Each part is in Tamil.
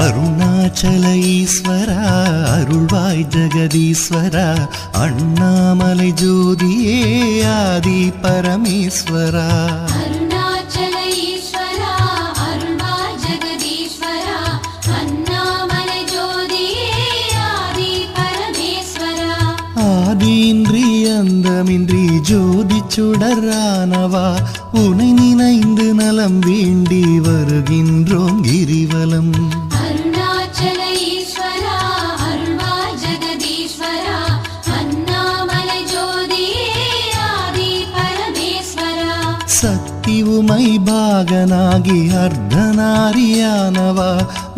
அருணாச்சல ஈஸ்வரா அருள்வாய் ஜெகதீஸ்வரா அண்ணாமலை ஜோதியே ஆதி பரமேஸ்வரா ஆதியின்றி அந்தமின்றி ஜோதி சுடரானவா உனை நினைந்து நலம் வேண்டி வருகின்றோம் கிரிவலம். அருணாச்சல ஈஸ்வரா அருள்வாய் ஜெகதீஸ்வரா அண்ணாமலை ஜோதியே ஆதி பரமேஸ்வரா. சக்தி உமை பாகனாகி அர்த்தநாரியானவா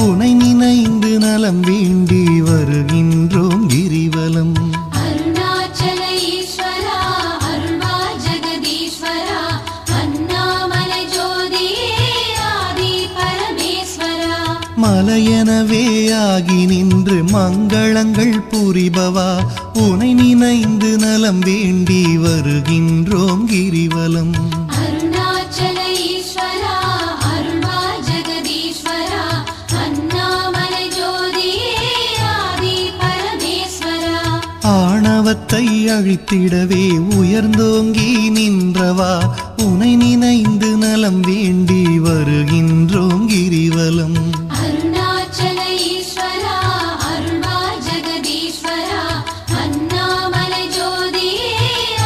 உனை நினைந்து நலம் வேண்டி வருகின்றோம் கிரிவலம். மலையெனவே ஆகி நின்று மங்களங்கள் புரிபவா உனை நினைந்து நலம் வேண்டி வருகின்றோம் கிரிவலம். அருணாச்சல ஈஸ்வரா அருள்வாய் ஜெகதீஸ்வரா அண்ணாமலை ஜோதியே ஆதி பரமேஸ்வரா. ஆணவத்தை அழித்திடவே உயர்ந்தோங்கி நின்றவா உனை நினைந்து நலம் வேண்டி வருகின்றோம் கிரிவலம். அருணாச்சல ஈஸ்வரா அருள்வாய் ஜெகதீஸ்வரா அண்ணாமலை ஜோதியே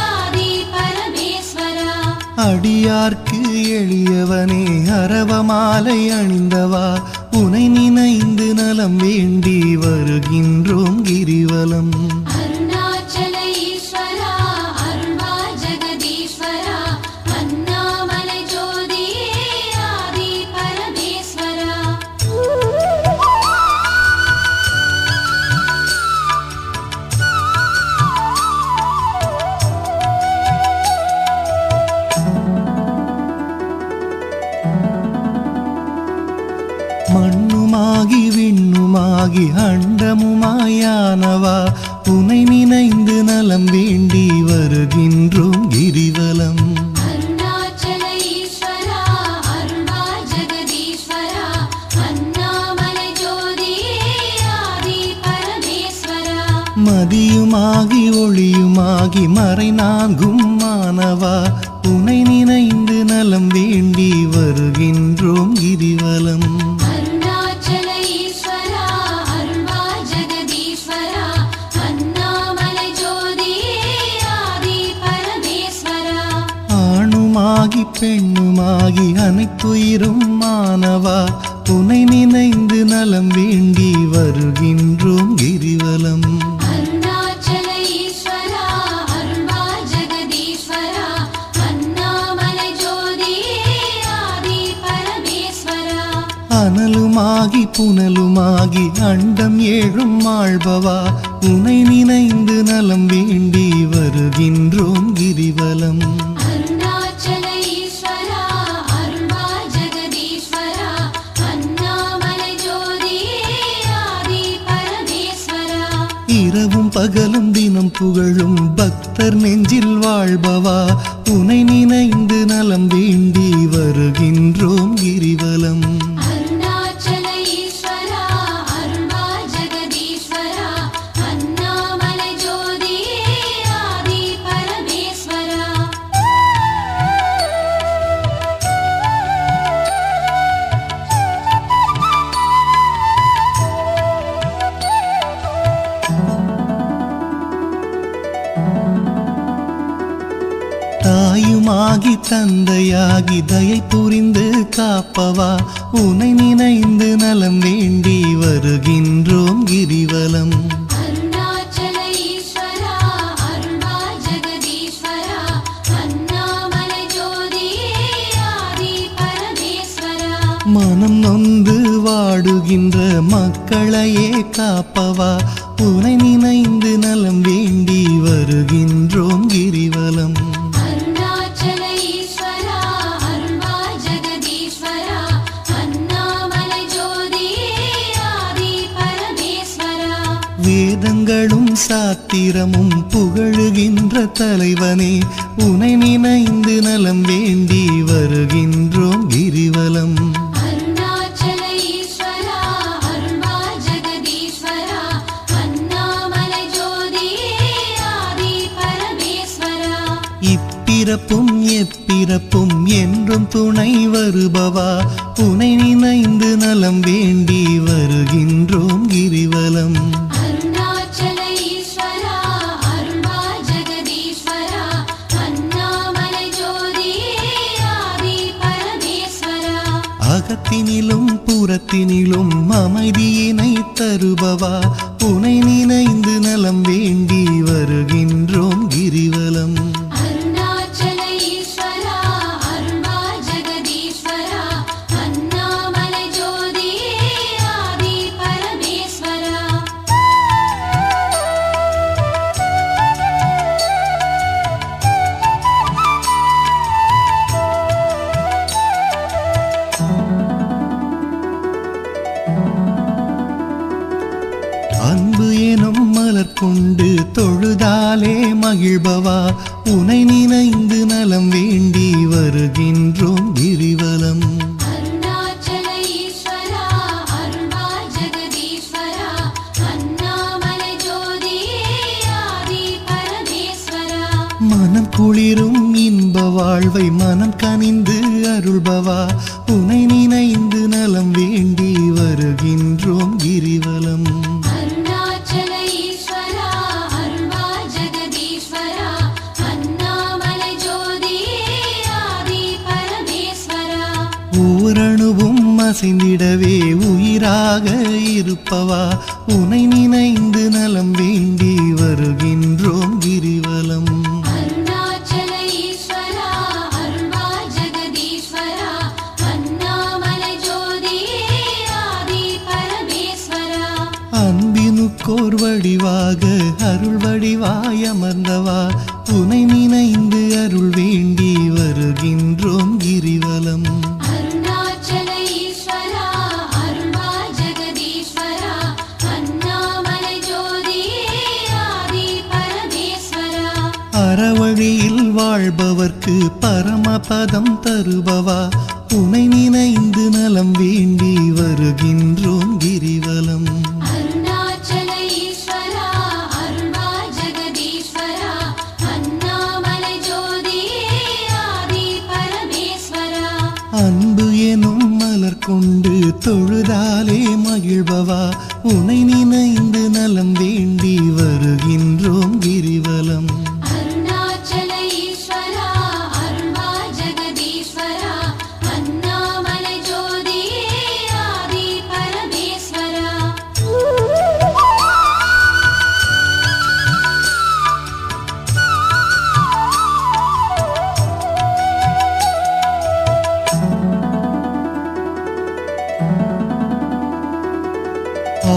ஆதி பரமேஸ்வரா. அடியார்க்கு எளியவனே அரவமாலை அணிந்தவா உனை நினைந்து நலம் வேண்டி வருகின்றோம் கிரிவலம். அருணாச்சல ஈஸ்வரா அருள்வாய் ஜெகதீஸ்வரா அண்ணாமலை ஜோதியே ஆதி பரமேஸ்வரா. மண்ணுமாகி விண்ணுமாகி அண்டமுமாயானவா உனை நினைந்து நலம் வேண்டி வருகின்றோம் கிரிவலம். அருணாச்சல ஈஸ்வரா அருள்வாய் ஜெகதீஸ்வரா அண்ணாமலை ஜோதியே ஆதி பரமேஸ்வரா. மதியுமாகி ஒளியுமாகி மறை நான்கும் மானவா உனை நினைந்து நலம் வேண்டி வருகின்றோம் கிரிவலம். அருணாச்சல ஈஸ்வரா அருள்வாய் ஜெகதீஸ்வரா அண்ணாமலை ஜோதியே ஆதி பரமேஸ்வரா. ஆணுமாகி பெண்ணுமாகி அனைத்துயிரும் மானவா உனை நினைந்து நலம் வேண்டி வருகின்றோம் கிரிவலம். அருணாச்சல ஈஸ்வரா அருள்வாய் ஜெகதீஸ்வரா அண்ணாமலை ஜோதியே ஆதி பரமேஸ்வரா. அனலுமாகி புனலுமாகி அண்டம் ஏழும் ஆள்பவா உனை நினைந்து நலம் வேண்டி வருகின்றோம் கிரிவலம். அருணாச்சல ஈஸ்வரா அருள்வாய் ஜெகதீஸ்வரா அண்ணாமலை ஜோதியே ஆதி பரமேஸ்வரா. இரவும் பகலும் தினம் புகழும் பக்தர் நெஞ்சில் வாழ்பவா உனை நினைந்து நலம் வேண்டி வருகின்றோம் கிரிவலம். அருணாச்சல ஈஸ்வரா அருள்வாய் ஜெகதீஸ்வரா அண்ணாமலை ஜோதியே ஆதி பரமேஸ்வரா. தாயுமாகி தந்தையாகி தயை புரிந்து காப்பவா உனை நினைந்து நலம் வேண்டி வருகின்றோம் கிரிவலம். அருணாச்சல ஈஸ்வரா அருள்வாய் ஜெகதீஸ்வரா அண்ணாமலை ஜோதியே ஆதி பரமேஸ்வரா. மனம் நொந்து வாடுகின்ற மக்களையே காப்பவா உனை நினைந்து நலம் வேண்டி வருகின்றோம் கிரிவலம். அருணாச்சல ஈஸ்வரா அருள்வாய் ஜெகதீஸ்வரா அண்ணாமலை ஜோதியே ஆதி பரமேஸ்வரா. வேதங்களும் சாத்திரமும் புகழுகின்ற தலைவனே உனை நினைந்து நலம் வேண்டி வருகின்றோம் கிரிவலம். அருணாச்சல ஈஸ்வரா அருள்வாய் இப்பிறப்பும் எப்பிறப்பும் என்றும் துணை வருபவா உனை நினைந்து நலம் வேண்டி வருகின்றோம் கிரிவலம். அருணாச்சல ஈஸ்வரா அருள்வா ஜெகதீஸ்வரா அண்ணாமலை ஜோதியே ஆதி பரமேஸ்வரா. அகத்தினிலும் புறத்தினிலும் அமைதியினை தருபவா உனை நினைந்து நலம் வேண்டி வருகின்றோம் கிரிவலம். அருணாச்சல ஈஸ்வரா அருள்வா ஜெகதீஸ்வரா அண்ணாமலை ஜோதியே ஆதி பரமேஸ்வரா. அன்பு எனும் மலர் கொண்டு தொழுதாலே மகிழ்பவா உனை நினைந்து நலம் வேண்டி வருகின்றோம் கிரிவலம். அருணாச்சல ஈஸ்வரா அருள்வா ஜெகதீஸ்வரா அண்ணாமலை ஜோதியே ஆதி பரமேஸ்வரா. மனம் குளிரும் இன்ப வாழ்வை மனம் கனிந்து அருள்பவா உனை நினைந்து நலம் வேண்டி வருகின்றோம் கிரிவலம். அருணாச்சல ஈஸ்வரா அருள்வா ஜெகதீஸ்வரா அண்ணாமலை ஜோதியே ஆதி பரமேஸ்வரா. ஊரணுவும் அசைந்திடவே உயிராக இருப்பவா உனை நினைந்து நலம் வேண்டி வருகின்றோம் கிரிவலம். அருணாச்சல ஈஸ்வரா அருள்வா ஜெகதீஸ்வரா அண்ணாமலை ஜோதியே ஆதி பரமேஸ்வரா. அன்பினுக்கோர் வடிவாக அருள் வடிவாய் அமர்ந்தவா உனை நினைந்து அருள் வேண்டி வருகின்றோம் கிரிவலம். அருணாச்சல ஈஸ்வரா அருள்வா ஜெகதீஸ்வரா அண்ணாமலை ஜோதியே ஆதி பரமேஸ்வரா. அறவழியில் வாழ்பவர்க்கு பரமபதம் தருபவா உனை நினைந்து நலம் வேண்டி வருகின்றோம் கிரிவலம். அருணாச்சல ஈஸ்வரா அருள்வா ஜெகதீஸ்வரா அண்ணாமலை ஜோதியே ஆதி பரமேஸ்வரா. அன்பு எனும் மலர் கொண்டு தொழுதாலே மகிழ்பவா உனை நினைந்து நலம் வேண்டி வருகின்றோம் கிரிவலம். அருணாச்சல ஈஸ்வரா அருள்வா ஜெகதீஸ்வரா அண்ணாமலை ஜோதியே ஆதி பரமேஸ்வரா.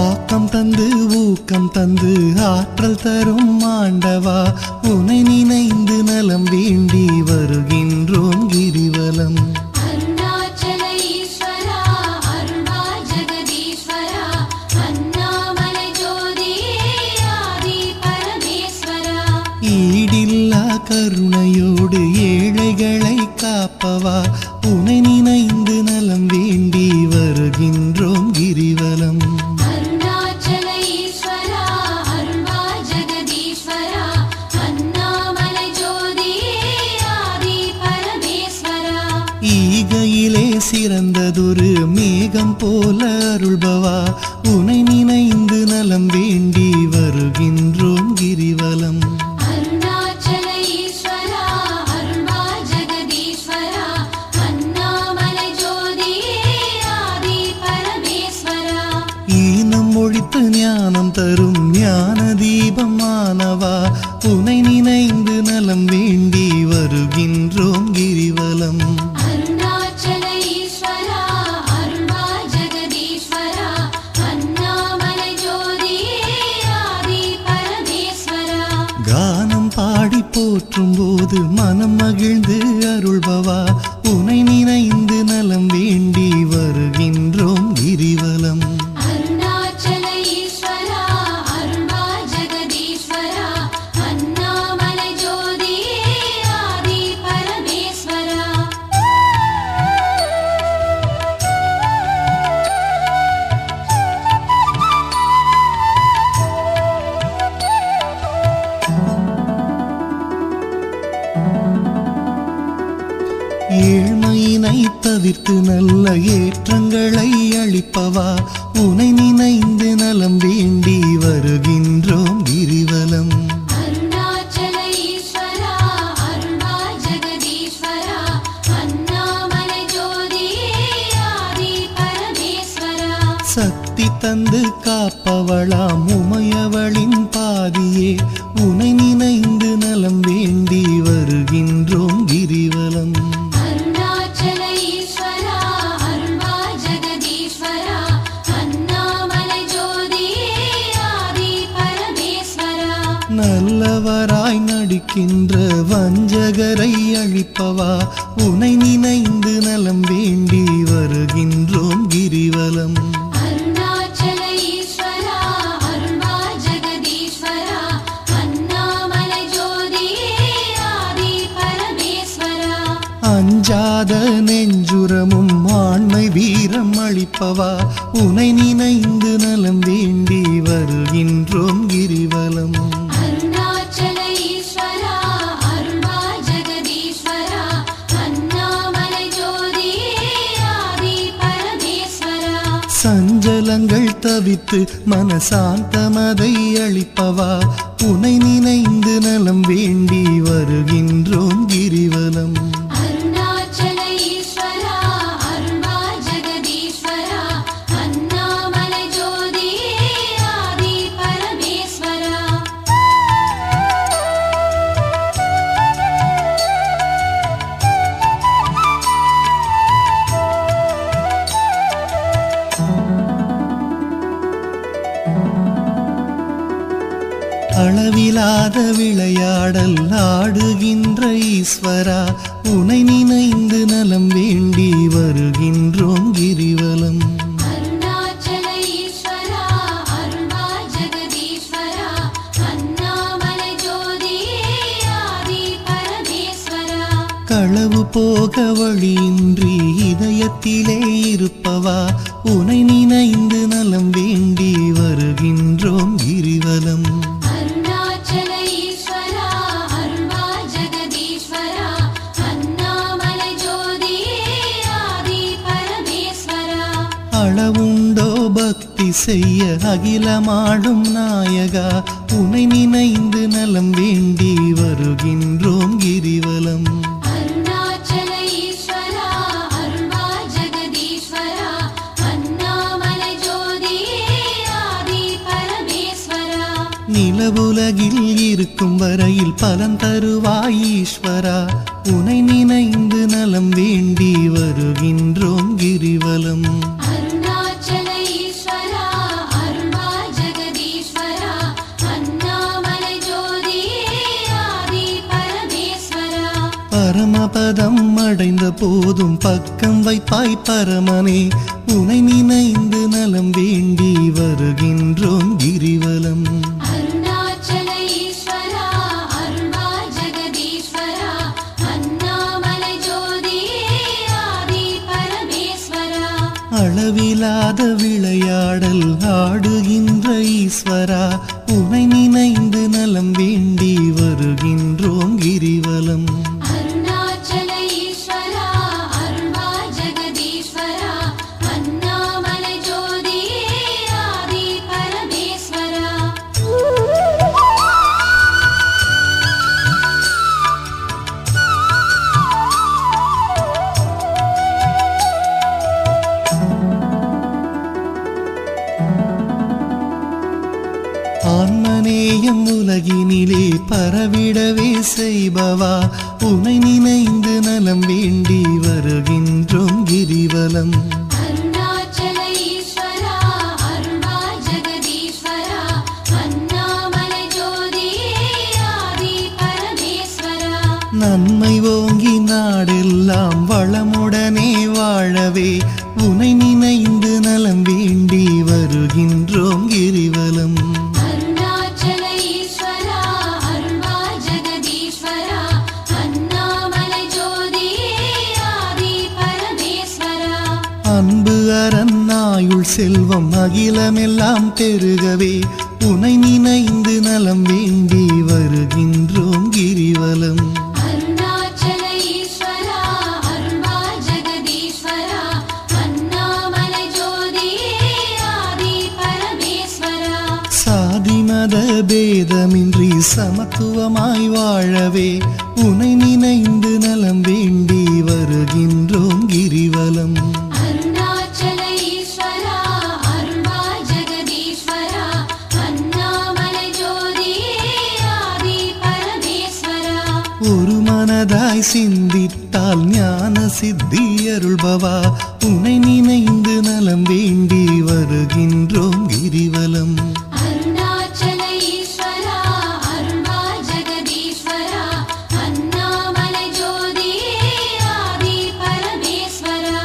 ஆக்கம் தந்து ஊக்கம் தந்து ஆற்றல் தரும் ஆண்டவா உனை நினைந்து நலம் வேண்டி வருகின்றோம் கிரிவலம். அருணாச்சல ஈஸ்வரா அருள்வா ஜெகதீஸ்வரா அண்ணாமலை ஜோதியே ஆதி பரமேஸ்வரா. ஈடில்லா கருணையோடு ஏழைகளை காப்பவா உனை நினைந்து நலம் வேண்டி வருகின்றோம் கிரிவலம். அருணாச்சல ஈஸ்வரா அருள்வா ஜெகதீஸ்வரா அண்ணாமலை ஜோதியே ஆதி பரமேஸ்வரா. ஈகையிலே சிறந்ததொரு மேகம் போல அருள்பவா உனை நினைந்து நலம் வேண்டி வருகின்றோம் கிரிவலம். அருணாச்சல ஈஸ்வரா அருள்வா ஜெகதீஸ்வரா அண்ணாமலை ஜோதியே ஆதி பரமேஸ்வரா. ஈனம் ஒழித்து ஞானம் தரும் ஞான தீபமானவா உனை நினைந்து நலம் வேண்டி வருகின்றோம் கிரிவலம். அருணாச்சல ஈஸ்வரா அருள்வா ஜெகதீஸ்வரா அண்ணாமலை ஜோதியே ஆதி பரமேஸ்வரா. கானம் பாடி போற்றும் போது மனம் மகிழ்ந்து அருள்பவா உனை நினைந்து நலம் வேண்டி வருகின்றோம் கிரிவலம். அருணாச்சல ஈஸ்வரா அருள்வா ஜெகதீஸ்வரா அண்ணாமலை ஜோதியே ஆதி பரமேஸ்வரா. துன்பத்தினை தவிர்த்து நல்ல ஏற்றங்களை அளிப்பவா உனை நினைந்து நலம் வேண்டி வருகின்றோம் கிரிவலம். அருணாச்சல ஈஸ்வரா அருள்வா ஜெகதீஸ்வரா அண்ணாமலை ஜோதியே ஆதி பரமேஸ்வரா. சக்தி தந்து காப்பவளாம் உமையவளின் பாதியே உனை நினைந்து நலம் வேண்டி வருகின்றோம் கிரிவலம். அருணாச்சல ஈஸ்வரா அருள்வா ஜெகதீஸ்வரா அண்ணாமலை ஜோதியே ஆதி பரமேஸ்வரா. நல்லவராய் நடிக்கின்ற வஞ்சகரை அழிப்பவா உனை நினைந்து நலம் வேண்டி வருகின்றோம் கிரிவலம். அருணாச்சல ஈஸ்வரா அருள்வா ஜெகதீஸ்வரா அண்ணாமலை ஜோதியே ஆதி பரமேஸ்வரா. அஞ்சாத நெஞ்சுரமும் ஆண்மை வீரம் அளிப்பவா உனை நினைந்து நலம் வேண்டி வருகின்றோம் கிரிவலம். அருணாச்சல ஈஸ்வரா அருள்வா ஜெகதீஸ்வரா அண்ணாமலை ஜோதியே ஆதி பரமேஸ்வரா. சஞ்சலங்கள் தவித்து மனசாந்தமதை அளிப்பவா உனை நினைந்து நலம் வேண்டி வருகின்றோம் கிரிவலம். அருணாச்சல ஈஸ்வரா அருள்வா ஜெகதீஸ்வரா அண்ணாமலை ஜோதியே ஆதி பரமேஸ்வரா. அளவிலாத விளையாடல் ஆடுகின்ற ஈஸ்வரா உனை நினைந்து நலம் வேண்டி வருகின்றோம் கிரிவலம். அருணாச்சல ஈஸ்வரா அருள்வா ஜெகதீஸ்வரா அண்ணாமலை ஜோதியே ஆதி பரமேஸ்வரா. களவு போக வழியின்றி இதயத்திலே இருப்பவா உனை நினைந்து நலம் வேண்டி வருகின்றோம் கிரிவலம். அருணாச்சல ஈஸ்வரா அருள்வா ஜெகதீஸ்வரா அண்ணாமலை ஜோதியே ஆதி பரமேஸ்வரா. அளவுண்டோ பக்தி செய்ய அகிலமாடும் நாயகா உனை நினைந்து நலம் வேண்டி வருகின்றோம் கிரிவலம். அருணாச்சல ஈஸ்வரா அருள்வா ஜெகதீஸ்வரா அண்ணாமலை ஜோதியே ஆதி பரமேஸ்வரா. நிலவுலகில் இருக்கும் வரையில் பலன் தருவாய் ஈஸ்வரா உனை நினைந்து நலம் வேண்டி வருகின்றோம் கிரிவலம். அருணாச்சல ஈஸ்வரா அருள்வா ஜெகதீஸ்வரா அண்ணாமலை ஜோதியே ஆதி பரமேஸ்வரா. பரமபதம் அடைந்த போதும் பக்கம் வைப்பாய் பரமனே உனை நினைந்து நலம் வேண்டி வருகின்றோம் கிரிவலம். அருணாச்சல ஈஸ்வரா அருள்வா ஜெகதீஸ்வரா அண்ணாமலை ஜோதியே ஆதி பரமேஸ்வரா. அளவிலாத விளையாடல் ஆடுகின்ற ஈஸ்வரா உனை நினைந்து நலம் வேண்டி வருகின்றோம் கிரிவலம். அருணாச்சல ஈஸ்வரா அருள்வா ஜெகதீஸ்வரா அண்ணாமலை ஜோதியே ஆதி பரமேஸ்வரா. ஆன்மநேயம் உலகினிலே பரவிடவே செய்பவா உனை நினைந்து நலம் வேண்டி வருகின்றோம் கிரிவலம். அருணாச்சல ஈஸ்வரா அருள்வா ஜெகதீஸ்வரா அண்ணாமலை ஜோதியே ஆதி பரமேஸ்வரா. நன்மை ஓங்கி நாடெல்லாம் வளமுடனே வாழவே உனை நினைந்து நலம் வேண்டி வருகின்றோம் கிரிவலம். அருணாச்சல ஈஸ்வரா அருள்வா ஜெகதீஸ்வரா அண்ணாமலை ஜோதியே ஆதி பரமேஸ்வரா. அன்பு அரணாயுள் செல்வம் அகிலமெல்லாம் பெருகவே உனை நினைந்து நலம் வேண்டி வருகின்றோம் கிரிவலம். அருணாச்சல ஈஸ்வரா அருள்வா ஜெகதீஸ்வரா பேதமின்றி சமத்துவமாய் வாழவே உனை நினைந்து நலம் வேண்டி வருகின்றோம் கிரிவலம். அருணாச்சல ஈஸ்வரா அருள்வாய் ஜெகதீஸ்வரா அண்ணாமலை ஜோதியே ஆதி பரமேஸ்வரா. ஒரு மனதாய் சிந்தித்தால் ஞான சித்தி அருள்பவா உனை நினைந்து நலம் வேண்டி வருகின்றோம் கிரிவலம். அருணாச்சல ஈஸ்வரா அருள்வாய் ஜெகதீஸ்வரா அண்ணாமலை ஜோதியே ஆதி பரமேஸ்வரா.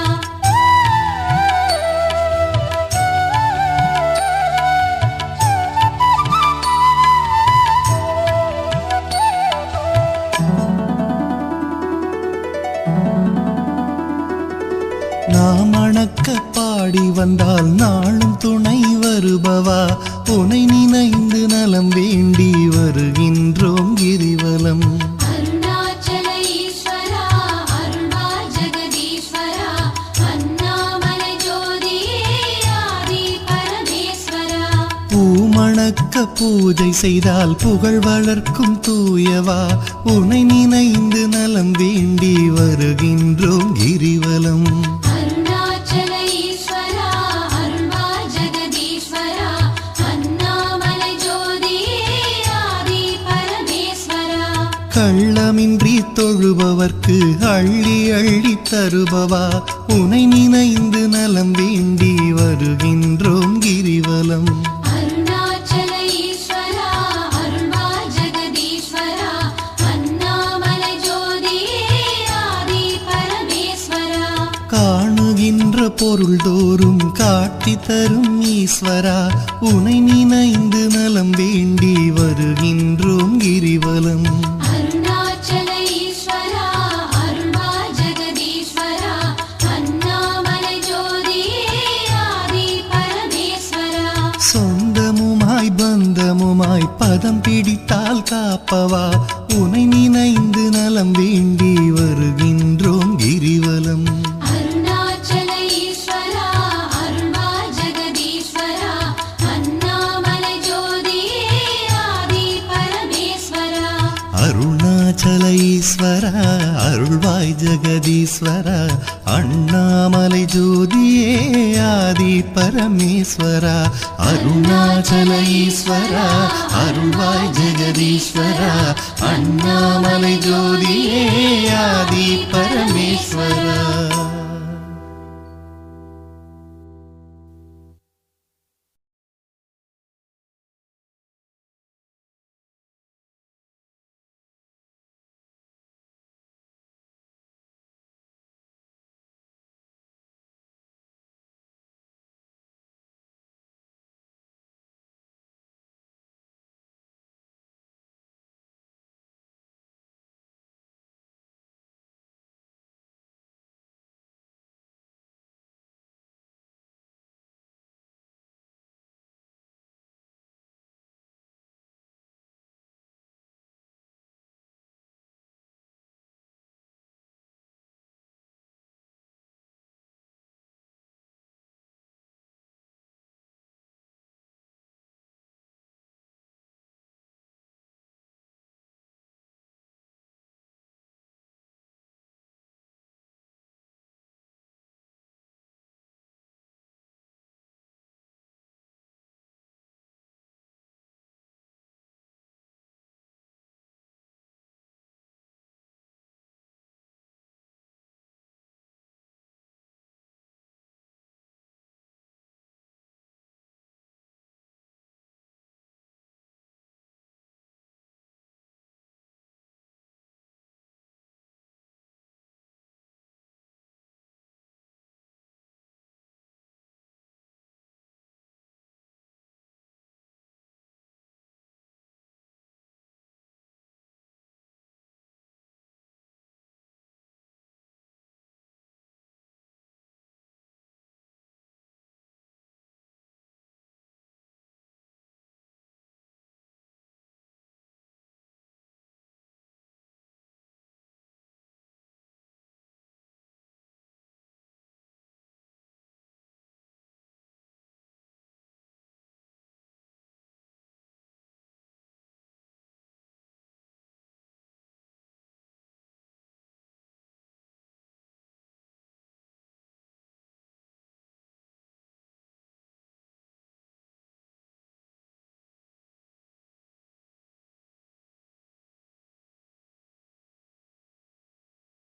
நாம் அணக்க பாடி வந்தால் நாளும் துணை வருபவா உனை நினைந்து நலம் வேண்டி வருகின்றோம் கிரிவலம். அருணாச்சல ஈஸ்வரா அருள்வாய் ஜெகதீஸ்வரா அண்ணாமலை ஜோதியே ஆதி பரமேஸ்வரா. பூமணக்க பூஜை செய்தால் புகழ் வளர்க்கும் தூயவா உனை நினைந்து நலம் வேண்டி வருகின்றோம் கிரிவலம். அருணாச்சல ஈஸ்வரா அருள்வாய் ஜெகதீஸ்வரா அண்ணாமலை ஜோதியே ஆதி பரமேஸ்வரா. கள்ளமின்றி தொழுபவர்க்கு அள்ளி அள்ளி தருபவா உனை நினைந்து நலம் வேண்டி வருகின்றோம் கிரிவலம். அருணாச்சல ஈஸ்வரா அருள்வாய் ஜெகதீஸ்வரா அண்ணாமலை ஜோதியே ஆதி பரமேஸ்வரா. காணுகின்ற பொருள் தோறும் காட்டி தரும் ஈஸ்வரா உனை நினைந்து நலம் வேண்டி வருகின்றோம் கிரிவலம். அருணாச்சல ஈஸ்வரா அருள்வாய் ஜெகதீஸ்வரா அண்ணாமலை ஜோதியே ஆதி பரமேஸ்வரா. சொந்தமுமாய் பந்தமுமாய் பதம் பிடித்தால் காப்பவா உனை நினைந்து நலம் வேண்டி வருகின்றோம் கிரிவலம். அருணாச்சல ஈஸ்வரா அருள்வாய் ஜெகதீஸ்வரா அண்ணாமலை ஜோதியே ஆதி பரமேஸ்வரா. அருணாச்சல ஈஸ்வரா அருள்வாய் ஜெகதீஸ்வரா அண்ணாமலை ஜோதியே ஆதி பரமேஸ்வரா. அருணாச்சல ஈஸ்வரா அருள்வாய் ஜெகதீஸ்வரா அண்ணாமலை ஜோதியே ஆதி பரமேஸ்வரா.